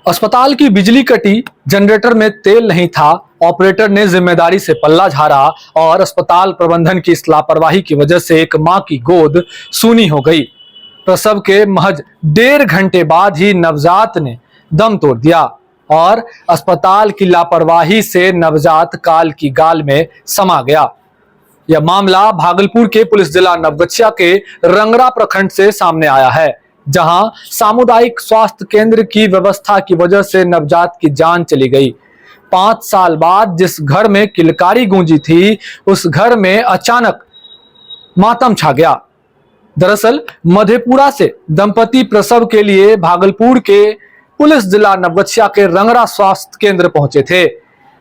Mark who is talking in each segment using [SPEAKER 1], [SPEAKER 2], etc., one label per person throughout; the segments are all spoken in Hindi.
[SPEAKER 1] अस्पताल की बिजली कटी, जनरेटर में तेल नहीं था, ऑपरेटर ने जिम्मेदारी से पल्ला झाड़ा और अस्पताल प्रबंधन की इस लापरवाही की वजह से एक मां की गोद सूनी हो गई। प्रसव के महज 1.5 घंटे बाद ही नवजात ने दम तोड़ दिया और अस्पताल की लापरवाही से नवजात काल की गाल में समा गया। यह मामला भागलपुर के पुलिस जिला नवगछिया के रंगरा प्रखंड से सामने आया है, जहां सामुदायिक स्वास्थ्य केंद्र की व्यवस्था की वजह से नवजात की जान चली गई। 5 साल बाद जिस घर में किलकारी गूंजी थी, उस घर में अचानक मातम छा गया। दरअसल मधेपुरा से दंपति प्रसव के लिए भागलपुर के पुलिस जिला नवगछिया के रंगरा स्वास्थ्य केंद्र पहुंचे थे,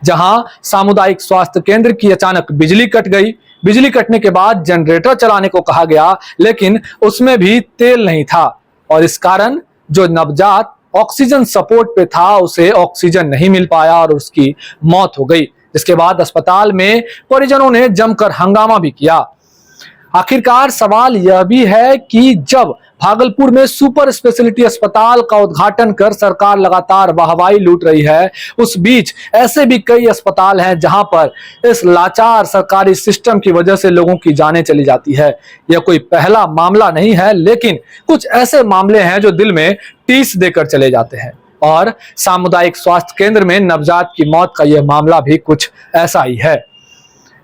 [SPEAKER 1] जहां सामुदायिक स्वास्थ्य केंद्र की अचानक बिजली कट गई। बिजली कटने के बाद जनरेटर चलाने को कहा गया, लेकिन उसमें भी तेल नहीं था और इस कारण जो नवजात ऑक्सीजन सपोर्ट पे था, उसे ऑक्सीजन नहीं मिल पाया और उसकी मौत हो गई। इसके बाद अस्पताल में परिजनों ने जमकर हंगामा भी किया। आखिरकार सवाल यह भी है कि जब भागलपुर में सुपर स्पेशलिटी अस्पताल का उद्घाटन कर सरकार लगातार वाहवाही लूट रही है, उस बीच ऐसे भी कई अस्पताल हैं जहां पर इस लाचार सरकारी सिस्टम की वजह से लोगों की जानें चली जाती है। यह कोई पहला मामला नहीं है, लेकिन कुछ ऐसे मामले हैं जो दिल में टीस देकर चले जाते हैं और सामुदायिक स्वास्थ्य केंद्र में नवजात की मौत का यह मामला भी कुछ ऐसा ही है।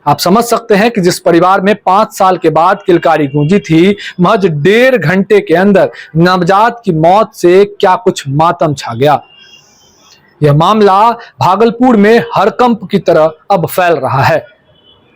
[SPEAKER 1] आप समझ सकते हैं कि जिस परिवार में 5 साल के बाद किलकारी गूंजी थी, महज 1.5 घंटे के अंदर नवजात की मौत से क्या कुछ मातम छा गया। यह मामला भागलपुर में हड़कंप की तरह अब फैल रहा है,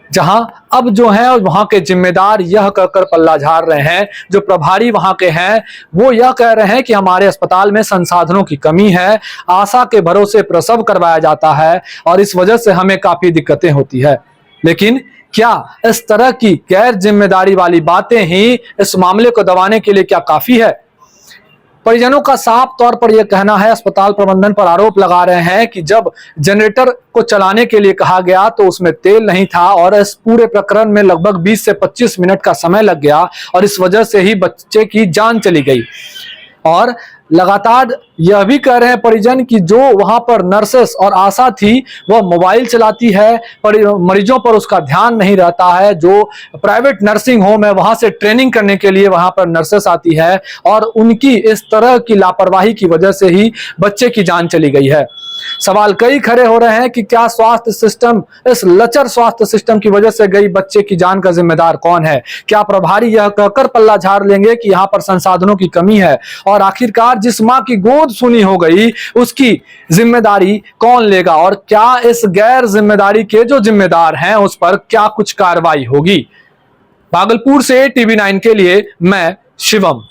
[SPEAKER 1] जहां अब जो है वहां के जिम्मेदार यह कहकर पल्ला झाड़ रहे हैं, जो प्रभारी वहां के हैं वो यह कह रहे हैं कि हमारे अस्पताल में संसाधनों की कमी है, आशा के भरोसे प्रसव करवाया जाता है और इस वजह से हमें काफी दिक्कतें होती है। लेकिन क्या इस तरह की गैर जिम्मेदारी वाली बातें ही इस मामले को दबाने के लिए क्या काफी है? परिजनों का साफ तौर पर यह कहना है, अस्पताल प्रबंधन पर आरोप लगा रहे हैं कि जब जनरेटर को चलाने के लिए कहा गया तो उसमें तेल नहीं था और इस पूरे प्रकरण में लगभग 20 से 25 मिनट का समय लग गया और इस वजह से ही बच्चे की जान चली गई। और लगातार यह भी कह रहे हैं परिजन कि जो वहां पर नर्सेस और आशा थी वह मोबाइल चलाती है, मरीजों पर उसका ध्यान नहीं रहता है। जो प्राइवेट नर्सिंग होम है वहां से ट्रेनिंग करने के लिए वहां पर नर्सेस आती है और उनकी इस तरह की लापरवाही की वजह से ही बच्चे की जान चली गई है। सवाल कई खड़े हो रहे हैं कि क्या स्वास्थ्य सिस्टम, इस लचर स्वास्थ्य सिस्टम की वजह से गई बच्चे की जान का जिम्मेदार कौन है? क्या प्रभारी यह कहकर पल्ला झाड़ लेंगे कि यहां पर संसाधनों की कमी है? और आखिरकार जिस मां की गोद सुनी हो गई उसकी जिम्मेदारी कौन लेगा? और क्या इस गैर जिम्मेदारी के जो जिम्मेदार हैं उस पर क्या कुछ कार्रवाई होगी? भागलपुर से TV9 के लिए मैं शिवम।